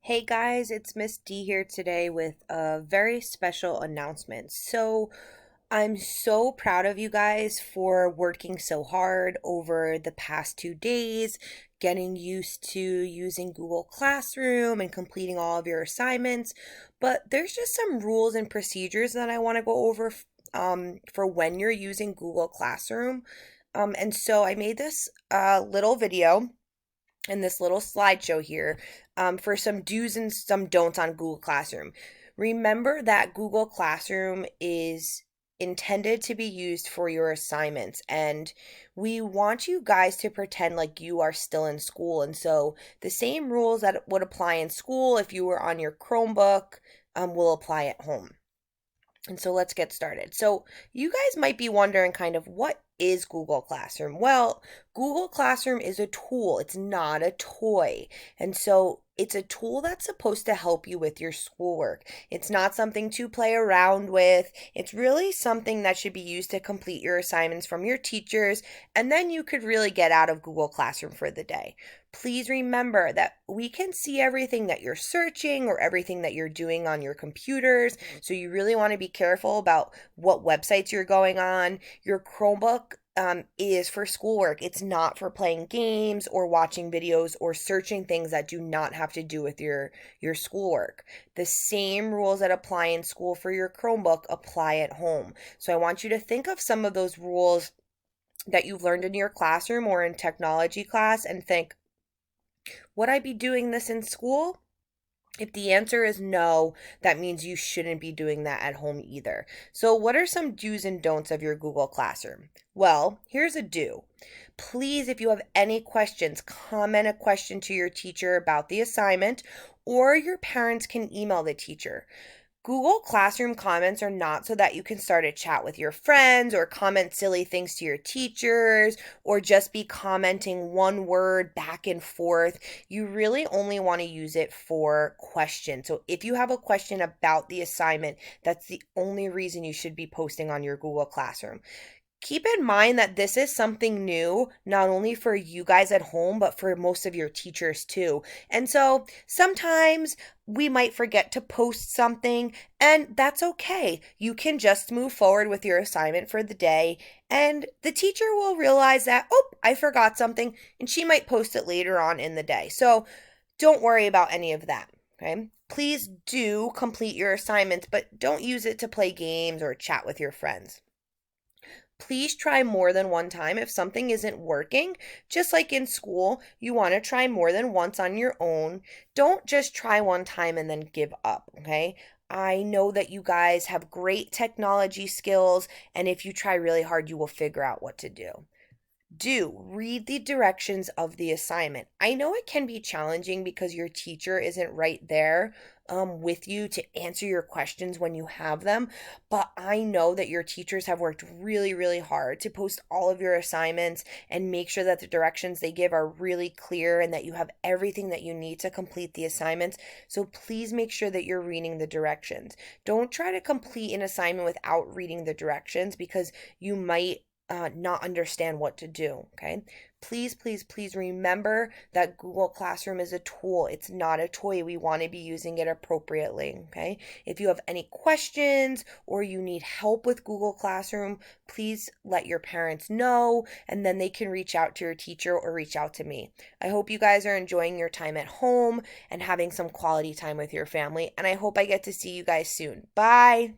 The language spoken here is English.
Hey guys, it's Miss D here today with a very special announcement. I'm so proud of you guys for working so hard over the past 2 days, getting used to using Google Classroom and completing all of your assignments. But there's just some rules and procedures that I want to go over for when you're using Google Classroom. And so I made this little video in this little slideshow here for some do's and some don'ts on Google Classroom. Remember that Google Classroom is intended to be used for your assignments, and we want you guys to pretend like you are still in school. And so the same rules that would apply in school if you were on your Chromebook will apply at home. And so let's get started. So you guys might be wondering kind of what is Google Classroom? Well, Google Classroom is a tool. It's not a toy. And so it's a tool that's supposed to help you with your schoolwork. It's not something to play around with. It's really something that should be used to complete your assignments from your teachers, and then you could really get out of Google Classroom for the day. Please remember that we can see everything that you're searching or everything that you're doing on your computers. So you really want to be careful about what websites you're going on. Your Chromebook is for schoolwork. It's not for playing games or watching videos or searching things that do not have to do with your schoolwork. The same rules that apply in school for your Chromebook apply at home. So I want you to think of some of those rules that you've learned in your classroom or in technology class and think, would I be doing this in school? If the answer is no, that means you shouldn't be doing that at home either. So, what are some do's and don'ts of your Google Classroom? Well, here's a do. Please, if you have any questions, comment a question to your teacher about the assignment, or your parents can email the teacher. Google Classroom comments are not so that you can start a chat with your friends or comment silly things to your teachers or just be commenting one word back and forth. You really only want to use it for questions. So if you have a question about the assignment, that's the only reason you should be posting on your Google Classroom. Keep in mind that this is something new, not only for you guys at home, but for most of your teachers too. And so sometimes we might forget to post something, and that's okay. You can just move forward with your assignment for the day, and the teacher will realize that, oh, I forgot something, and she might post it later on in the day. So don't worry about any of that, okay? Please do complete your assignments, but don't use it to play games or chat with your friends. Please try more than one time if something isn't working. Just like in school, you want to try more than once on your own. Don't just try one time and then give up, okay? I know that you guys have great technology skills, and if you try really hard, you will figure out what to do. Do read the directions of the assignment. I know it can be challenging because your teacher isn't right there with you to answer your questions when you have them, but I know that your teachers have worked really, really hard to post all of your assignments and make sure that the directions they give are really clear and that you have everything that you need to complete the assignments. So please make sure that you're reading the directions. Don't try to complete an assignment without reading the directions because you might not understand what to do. Okay. Please, please, please remember that Google Classroom is a tool. It's not a toy. We want to be using it appropriately. Okay. If you have any questions or you need help with Google Classroom, please let your parents know and then they can reach out to your teacher or reach out to me. I hope you guys are enjoying your time at home and having some quality time with your family. And I hope I get to see you guys soon. Bye.